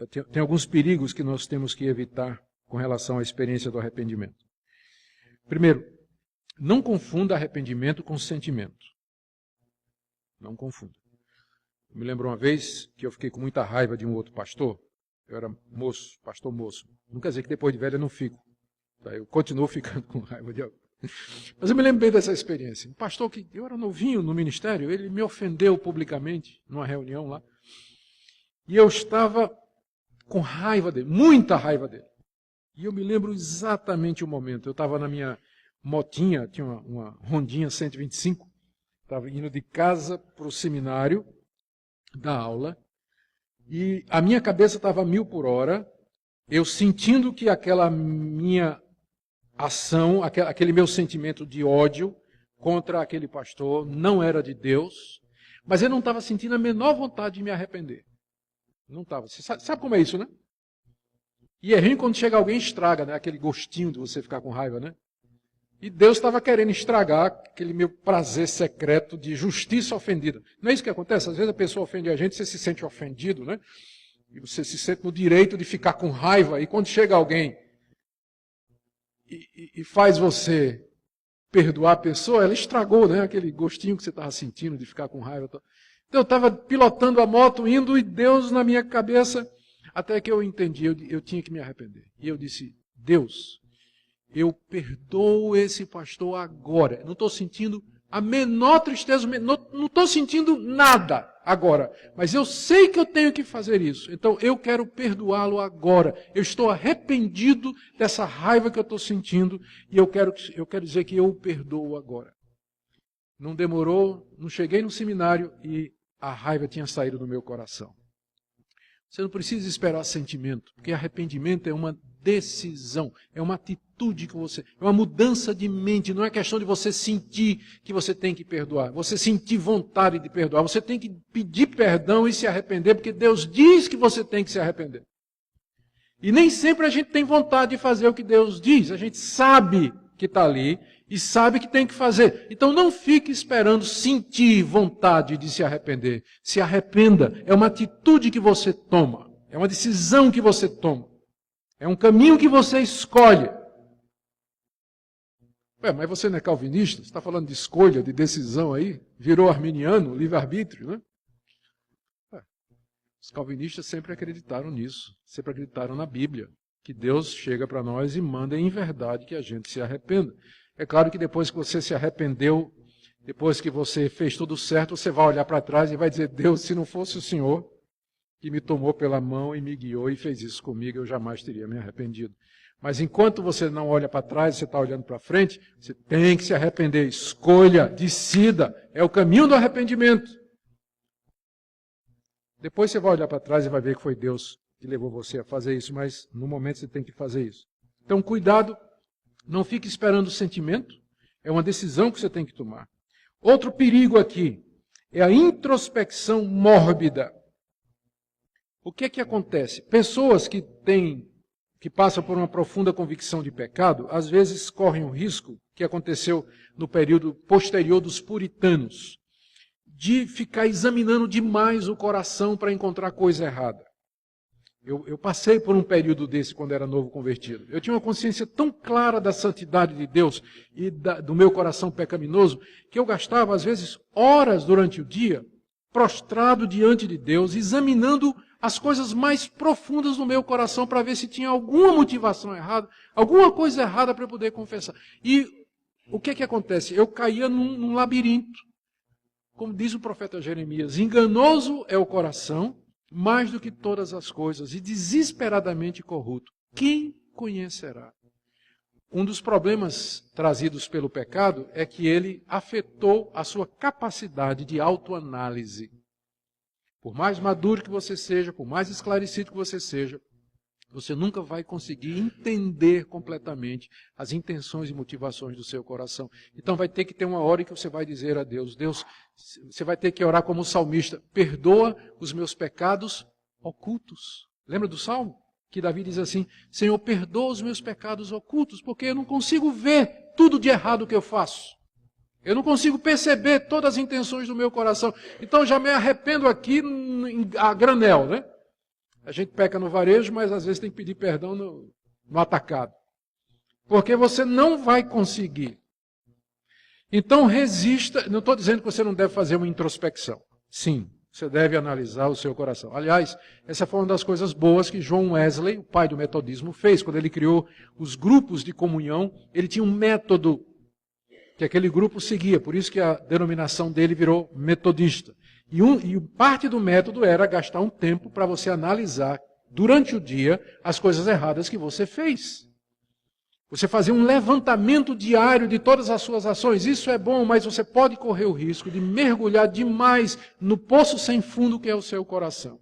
tem alguns perigos que nós temos que evitar com relação à experiência do arrependimento. Primeiro, não confunda arrependimento com sentimento. Não confunda. Eu me lembro uma vez que eu fiquei com muita raiva de um outro pastor. Eu era moço, pastor moço. Não quer dizer que depois de velho eu não fico. Eu continuo ficando com raiva de alguém. Mas eu me lembro bem dessa experiência. Um pastor que eu era novinho no ministério, ele me ofendeu publicamente numa reunião lá. E eu estava com raiva dele, muita raiva dele. E eu me lembro exatamente o momento. Eu estava na minha motinha, tinha uma Hondinha 125, estava indo de casa para o seminário da aula, e a minha cabeça estava a 1000 por hora, eu sentindo que aquela minha ação, aquele meu sentimento de ódio contra aquele pastor não era de Deus, mas eu não estava sentindo a menor vontade de me arrepender. Não estava. Você sabe como é isso, né? E é ruim quando chega alguém e estraga, né? Aquele gostinho de você ficar com raiva, né? E Deus estava querendo estragar aquele meu prazer secreto de justiça ofendida. Não é isso que acontece? Às vezes a pessoa ofende a gente, você se sente ofendido, né? E você se sente no direito de ficar com raiva. E quando chega alguém e faz você perdoar a pessoa, ela estragou, né? Aquele gostinho que você estava sentindo de ficar com raiva. Então eu estava pilotando a moto, indo, e Deus na minha cabeça, até que eu entendi, eu tinha que me arrepender. E eu disse, Deus, eu perdoo esse pastor agora. Não estou sentindo a menor tristeza, não estou sentindo nada agora. Mas eu sei que eu tenho que fazer isso. Então eu quero perdoá-lo agora. Eu estou arrependido dessa raiva que eu estou sentindo. E eu quero dizer que eu o perdoo agora. Não demorou, não cheguei no seminário e a raiva tinha saído do meu coração. Você não precisa esperar sentimento, porque arrependimento é uma decisão, é uma atitude que você... É uma mudança de mente, não é questão de você sentir que você tem que perdoar, você sentir vontade de perdoar, você tem que pedir perdão e se arrepender, porque Deus diz que você tem que se arrepender. E nem sempre a gente tem vontade de fazer o que Deus diz, a gente sabe que está ali e sabe que tem que fazer. Então não fique esperando sentir vontade de se arrepender. Se arrependa, é uma atitude que você toma, é uma decisão que você toma. É um caminho que você escolhe. Mas você não é calvinista? Você está falando de escolha, de decisão aí? Virou arminiano, livre-arbítrio, né? Os calvinistas sempre acreditaram nisso. Sempre acreditaram na Bíblia. Que Deus chega para nós e manda em verdade que a gente se arrependa. É claro que depois que você se arrependeu, depois que você fez tudo certo, você vai olhar para trás e vai dizer, Deus, se não fosse o Senhor que me tomou pela mão e me guiou e fez isso comigo, eu jamais teria me arrependido. Mas enquanto você não olha para trás, você está olhando para frente, você tem que se arrepender. Escolha, decida, é o caminho do arrependimento. Depois você vai olhar para trás e vai ver que foi Deus que levou você a fazer isso, mas no momento você tem que fazer isso. Então cuidado, não fique esperando o sentimento, é uma decisão que você tem que tomar. Outro perigo aqui é a introspecção mórbida. O que é que acontece? Pessoas que passam por uma profunda convicção de pecado, às vezes correm o risco, que aconteceu no período posterior dos puritanos, de ficar examinando demais o coração para encontrar coisa errada. Eu passei por um período desse quando era novo convertido. Eu tinha uma consciência tão clara da santidade de Deus e do meu coração pecaminoso, que eu gastava, às vezes, horas durante o dia, prostrado diante de Deus, examinando as coisas mais profundas do meu coração para ver se tinha alguma motivação errada, alguma coisa errada para eu poder confessar. E o que é que acontece? Eu caía num labirinto. Como diz o profeta Jeremias, enganoso é o coração, mais do que todas as coisas, e desesperadamente corrupto. Quem conhecerá? Um dos problemas trazidos pelo pecado é que ele afetou a sua capacidade de autoanálise. Por mais maduro que você seja, por mais esclarecido que você seja, você nunca vai conseguir entender completamente as intenções e motivações do seu coração. Então vai ter que ter uma hora em que você vai dizer a Deus, Deus, você vai ter que orar como o salmista, perdoa os meus pecados ocultos. Lembra do Salmo? Que Davi diz assim, Senhor, perdoa os meus pecados ocultos, porque eu não consigo ver tudo de errado que eu faço. Eu não consigo perceber todas as intenções do meu coração. Então já me arrependo aqui a granel, né? A gente peca no varejo, mas às vezes tem que pedir perdão no atacado. Porque você não vai conseguir. Então resista. Não estou dizendo que você não deve fazer uma introspecção. Sim, você deve analisar o seu coração. Aliás, essa foi uma das coisas boas que John Wesley, o pai do metodismo, fez. Quando ele criou os grupos de comunhão, ele tinha um método que aquele grupo seguia. Por isso que a denominação dele virou metodista. E parte do método era gastar um tempo para você analisar, durante o dia, as coisas erradas que você fez. Você fazer um levantamento diário de todas as suas ações. Isso é bom, mas você pode correr o risco de mergulhar demais no poço sem fundo que é o seu coração.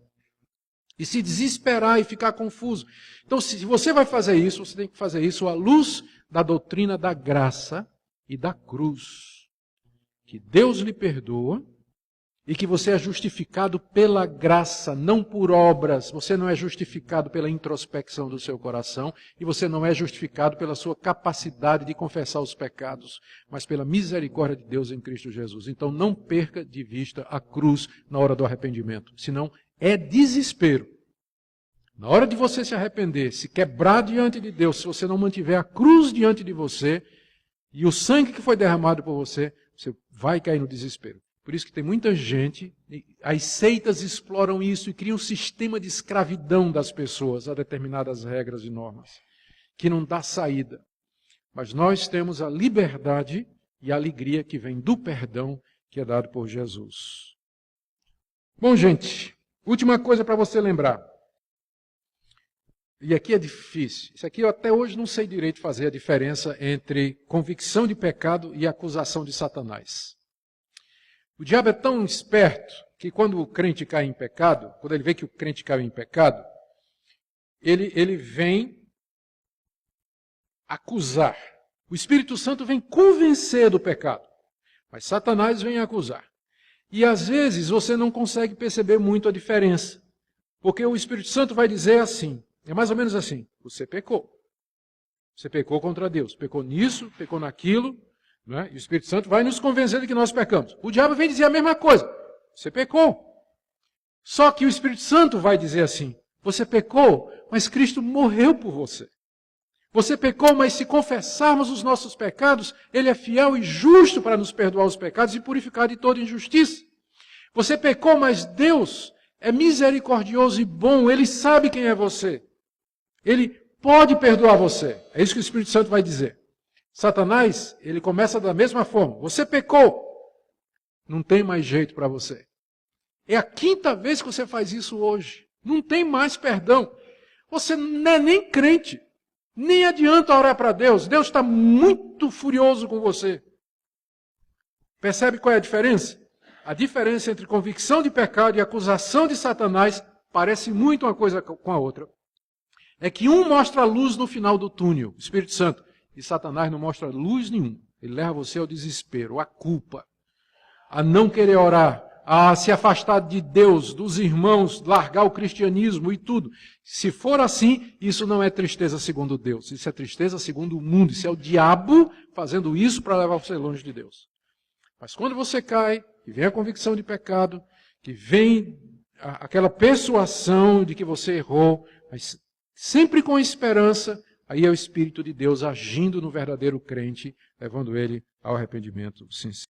E se desesperar e ficar confuso. Então, se você vai fazer isso, você tem que fazer isso à luz da doutrina da graça e da cruz. Que Deus lhe perdoa e que você é justificado pela graça, não por obras. Você não é justificado pela introspecção do seu coração e você não é justificado pela sua capacidade de confessar os pecados, mas pela misericórdia de Deus em Cristo Jesus. Então não perca de vista a cruz na hora do arrependimento, senão é desespero. Na hora de você se arrepender, se quebrar diante de Deus, se você não mantiver a cruz diante de você e o sangue que foi derramado por você, você vai cair no desespero. Por isso que tem muita gente, as seitas exploram isso e criam um sistema de escravidão das pessoas a determinadas regras e normas, que não dá saída. Mas nós temos a liberdade e a alegria que vem do perdão que é dado por Jesus. Bom, gente, última coisa para você lembrar. E aqui é difícil. Isso aqui eu até hoje não sei direito fazer a diferença entre convicção de pecado e acusação de Satanás. O diabo é tão esperto que quando o crente cai em pecado, quando ele vê que o crente caiu em pecado, ele vem acusar. O Espírito Santo vem convencer do pecado, mas Satanás vem acusar. E às vezes você não consegue perceber muito a diferença, porque o Espírito Santo vai dizer assim, é mais ou menos assim, você pecou. Você pecou contra Deus, pecou nisso, pecou naquilo, né? E o Espírito Santo vai nos convencer de que nós pecamos. O diabo vem dizer a mesma coisa. Você pecou. Só que o Espírito Santo vai dizer assim, você pecou, mas Cristo morreu por você. Você pecou, mas se confessarmos os nossos pecados, Ele é fiel e justo para nos perdoar os pecados e purificar de toda injustiça. Você pecou, mas Deus é misericordioso e bom. Ele sabe quem é você. Ele pode perdoar você. É isso que o Espírito Santo vai dizer. Satanás, ele começa da mesma forma. Você pecou. Não tem mais jeito para você. É a 5ª vez que você faz isso hoje. Não tem mais perdão. Você não é nem crente. Nem adianta orar para Deus. Deus está muito furioso com você. Percebe qual é a diferença? A diferença entre convicção de pecado e acusação de Satanás parece muito uma coisa com a outra. É que um mostra a luz no final do túnel, o Espírito Santo. E Satanás não mostra luz nenhuma. Ele leva você ao desespero, à culpa, a não querer orar, a se afastar de Deus, dos irmãos, largar o cristianismo e tudo. Se for assim, isso não é tristeza segundo Deus. Isso é tristeza segundo o mundo. Isso é o diabo fazendo isso para levar você longe de Deus. Mas quando você cai, que vem a convicção de pecado, que vem aquela persuasão de que você errou, mas sempre com esperança, aí é o Espírito de Deus agindo no verdadeiro crente, levando ele ao arrependimento sincero.